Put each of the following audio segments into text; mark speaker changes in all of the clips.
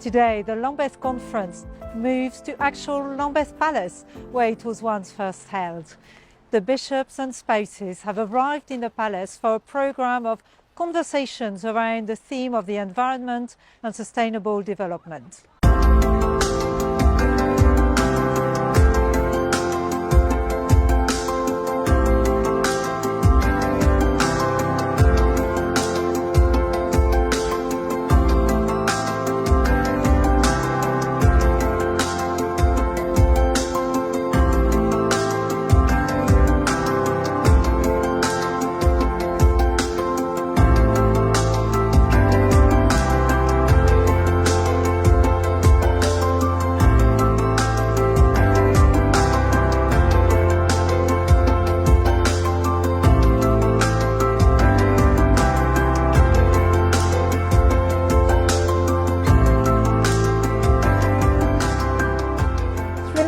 Speaker 1: Today, the Lambeth conference moves to actual Lambeth Palace, where it was once first held. The bishops and spouses have arrived in the palace for a programme of conversations around the theme of the environment and sustainable development.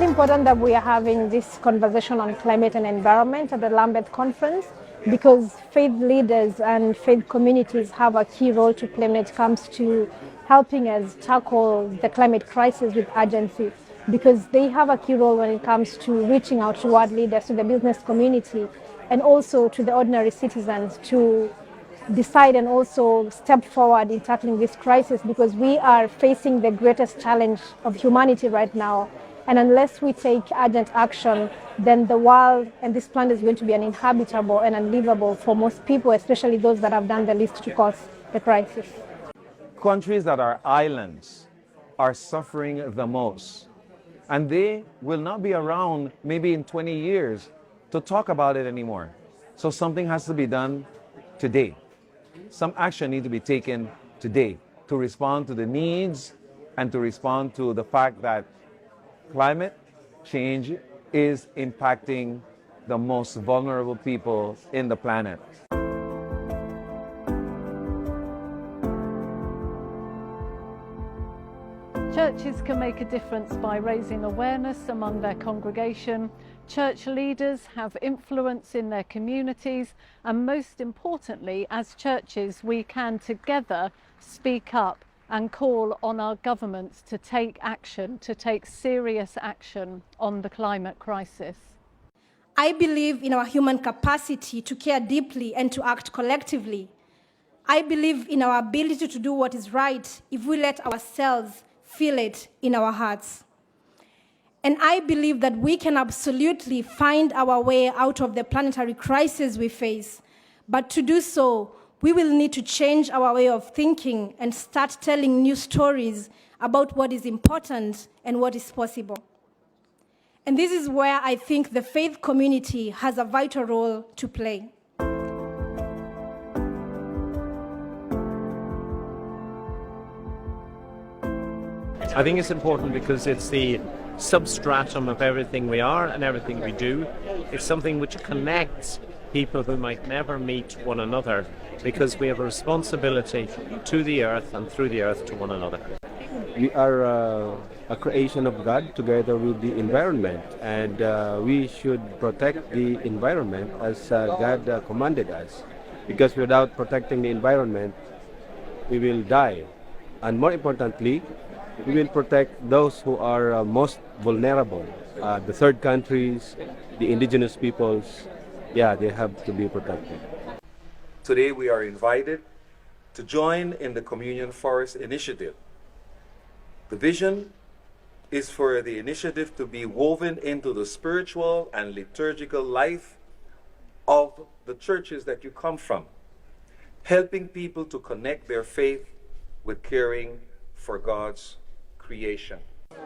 Speaker 2: Important that we are having this conversation on climate and environment at the Lambeth conference, because faith leaders and faith communities have a key role to play when it comes to helping us tackle the climate crisis with urgency, because they have a key role when it comes to reaching out to world leaders, to the business community, and also to the ordinary citizens to decide and also step forward in tackling this crisis, because we are facing the greatest challenge of humanity right now. And unless we take urgent action, then the world and this planet is going to be uninhabitable and unlivable for most people, especially those that have done the least to cause the crisis.
Speaker 3: Countries that are islands are suffering the most, and they will not be around maybe in 20 years to talk about it anymore. So something has to be done today. Some action needs to be taken today to respond to the needs and to respond to the fact that climate change is impacting the most vulnerable people in the planet.
Speaker 1: Churches can make a difference by raising awareness among their congregation. Church leaders have influence in their communities, and most importantly, as churches, we can together speak up and call on our governments to take action, to take serious action on the climate crisis.
Speaker 4: I believe in our human capacity to care deeply and to act collectively. I believe in our ability to do what is right if we let ourselves feel it in our hearts. And I believe that we can absolutely find our way out of the planetary crisis we face. But to do so, we will need to change our way of thinking and start telling new stories about what is important and what is possible. And this is where I think the faith community has a vital role to play.
Speaker 5: I think it's important because it's the substratum of everything we are and everything we do. It's something which connects people who might never meet one another, because we have a responsibility to the earth and through the earth to one another.
Speaker 6: We are a creation of God together with the environment, and we should protect the environment as God commanded us, because without protecting the environment, we will die. And more importantly, we will protect those who are most vulnerable, the third countries, the indigenous peoples. Yeah, they have to be protected.
Speaker 3: Today we are invited to join in the Communion Forest initiative. The vision is for the initiative to be woven into the spiritual and liturgical life of the churches that you come from, helping people to connect their faith with caring for God's creation.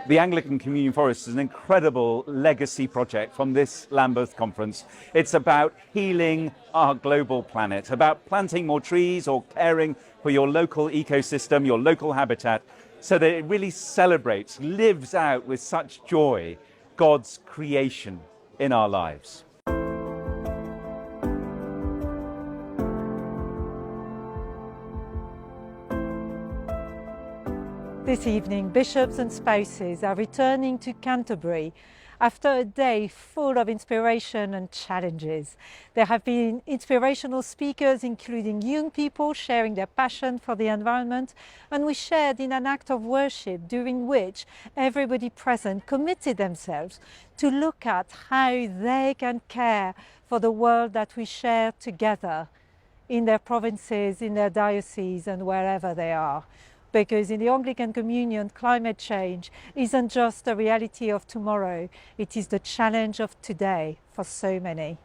Speaker 7: The Anglican Communion Forest is an incredible legacy project from this Lambeth conference. It's about healing our global planet, about planting more trees or caring for your local ecosystem, your local habitat, so that it really celebrates, lives out with such joy God's creation in our lives.
Speaker 8: This evening, bishops and spouses are returning to Canterbury after a day full of inspiration and challenges. There have been inspirational speakers, including young people sharing their passion for the environment, and we shared in an act of worship during which everybody present committed themselves to look at how they can care for the world that we share together in their provinces, in their dioceses, and wherever they are. Because in the Anglican Communion, climate change isn't just a reality of tomorrow, it is the challenge of today for so many.